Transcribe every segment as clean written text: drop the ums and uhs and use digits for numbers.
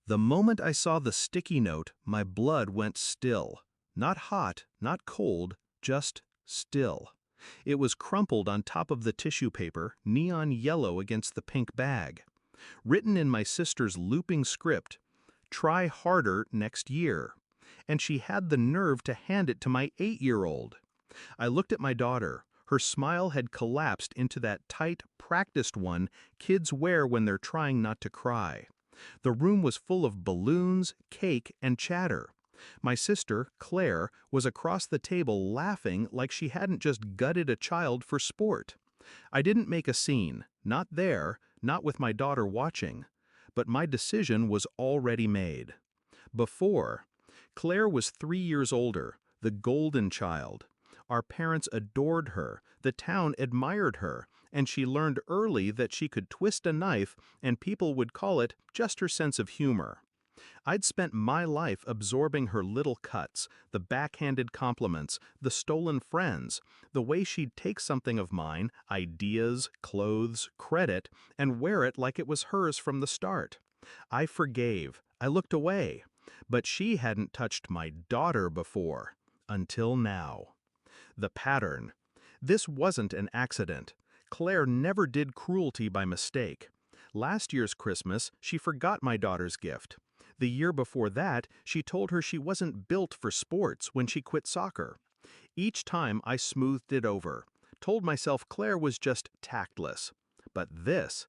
The moment I saw the sticky note, my blood went still. Not hot, not cold, just still. It was crumpled on top of the tissue paper, neon yellow against the pink bag. Written in my sister's looping script, "Try harder next year." And she had the nerve to hand it to my 8-year-old. I looked at my daughter. Her smile had collapsed into that tight, practiced one kids wear when they're trying not to cry. The room was full of balloons, cake, and chatter. My sister, Claire, was across the table laughing like she hadn't just gutted a child for sport. I didn't make a scene, not there, not with my daughter watching. But my decision was already made. Before, Claire was 3 years older, the golden child. Our parents adored her, the town admired her, and she learned early that she could twist a knife and people would call it just her sense of humor. I'd spent my life absorbing her little cuts, the backhanded compliments, the stolen friends, the way she'd take something of mine, ideas, clothes, credit, and wear it like it was hers from the start. I forgave, I looked away, but she hadn't touched my daughter before, until now. The pattern. This wasn't an accident. Claire never did cruelty by mistake. Last year's Christmas, she forgot my daughter's gift. The year before that, she told her she wasn't built for sports when she quit soccer. Each time I smoothed it over, told myself Claire was just tactless. But this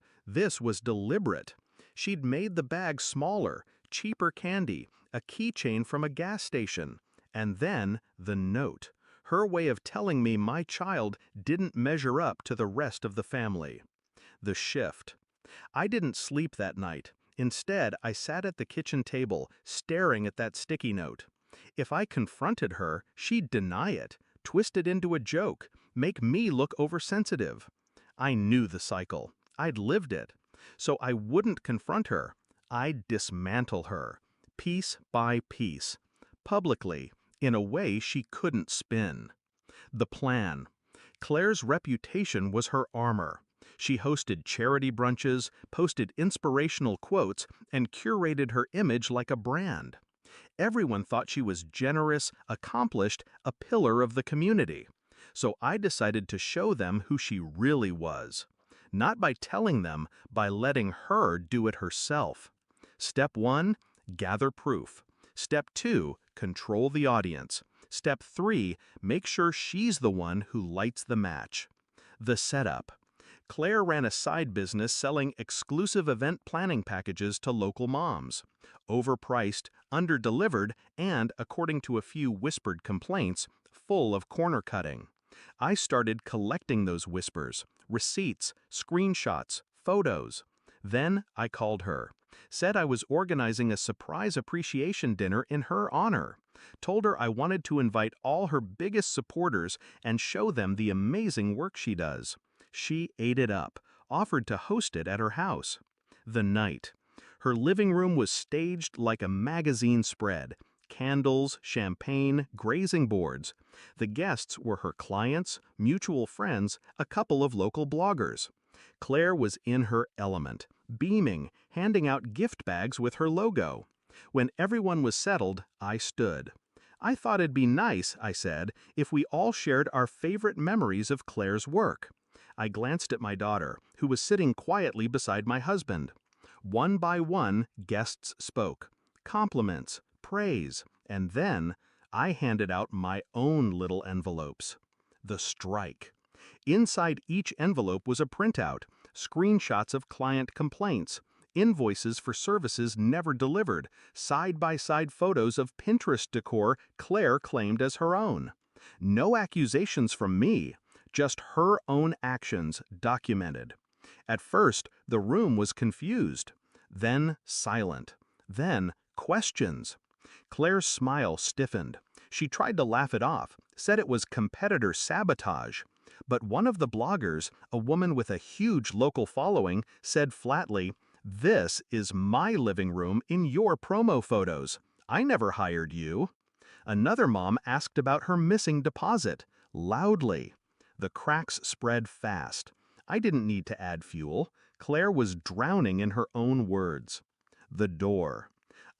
was deliberate. She'd made the bag smaller, cheaper candy, a keychain from a gas station. And then the note. Her way of telling me my child didn't measure up to the rest of the family. The shift. I didn't sleep that night. Instead, I sat at the kitchen table, staring at that sticky note. If I confronted her, she'd deny it, twist it into a joke, make me look oversensitive. I knew the cycle. I'd lived it. So I wouldn't confront her. I'd dismantle her, piece by piece, publicly, in a way she couldn't spin. The plan. Claire's reputation was her armor. She hosted charity brunches, posted inspirational quotes, and curated her image like a brand. Everyone thought she was generous, accomplished, a pillar of the community. So I decided to show them who she really was. Not by telling them, by letting her do it herself. Step 1, gather proof. Step 2, control the audience. Step 3, make sure she's the one who lights the match. The setup. Claire ran a side business selling exclusive event planning packages to local moms. Overpriced, under-delivered, and, according to a few whispered complaints, full of corner cutting. I started collecting those whispers, receipts, screenshots, photos. Then I called her. Said I was organizing a surprise appreciation dinner in her honor. Told her I wanted to invite all her biggest supporters and show them the amazing work she does. She ate it up, offered to host it at her house. The night. Her living room was staged like a magazine spread. Candles, champagne, grazing boards. The guests were her clients, mutual friends, a couple of local bloggers. Claire was in her element, beaming, handing out gift bags with her logo. When everyone was settled, I stood. I thought it'd be nice, I said, if we all shared our favorite memories of Claire's work. I glanced at my daughter, who was sitting quietly beside my husband. One by one, guests spoke. Compliments, praise, and then I handed out my own little envelopes. The strike. Inside each envelope was a printout, screenshots of client complaints, invoices for services never delivered, side-by-side photos of Pinterest decor Claire claimed as her own. No accusations from me, just her own actions documented. At first, the room was confused, then silent, then questions. Claire's smile stiffened. She tried to laugh it off, said it was competitor sabotage. But one of the bloggers, a woman with a huge local following, said flatly, "This is my living room in your promo photos. I never hired you." Another mom asked about her missing deposit, loudly. The cracks spread fast. I didn't need to add fuel. Claire was drowning in her own words. The door.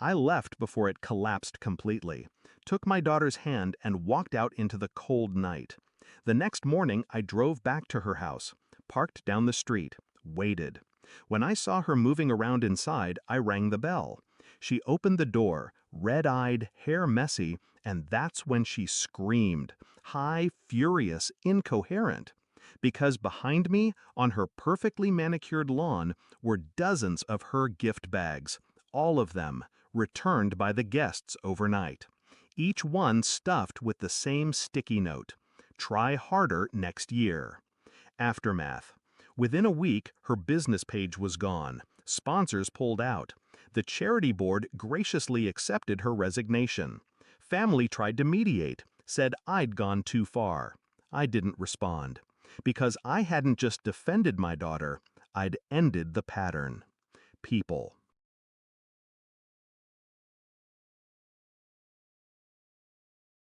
I left before it collapsed completely, took my daughter's hand and walked out into the cold night. The next morning, I drove back to her house, parked down the street, waited. When I saw her moving around inside, I rang the bell. She opened the door, red-eyed, hair messy, and that's when she screamed, high, furious, incoherent. Because behind me, on her perfectly manicured lawn, were dozens of her gift bags, all of them returned by the guests overnight. Each one stuffed with the same sticky note: try harder next year. Aftermath. Within a week, her business page was gone. Sponsors pulled out. The charity board graciously accepted her resignation. Family tried to mediate, said I'd gone too far. I didn't respond. Because I hadn't just defended my daughter, I'd ended the pattern. People.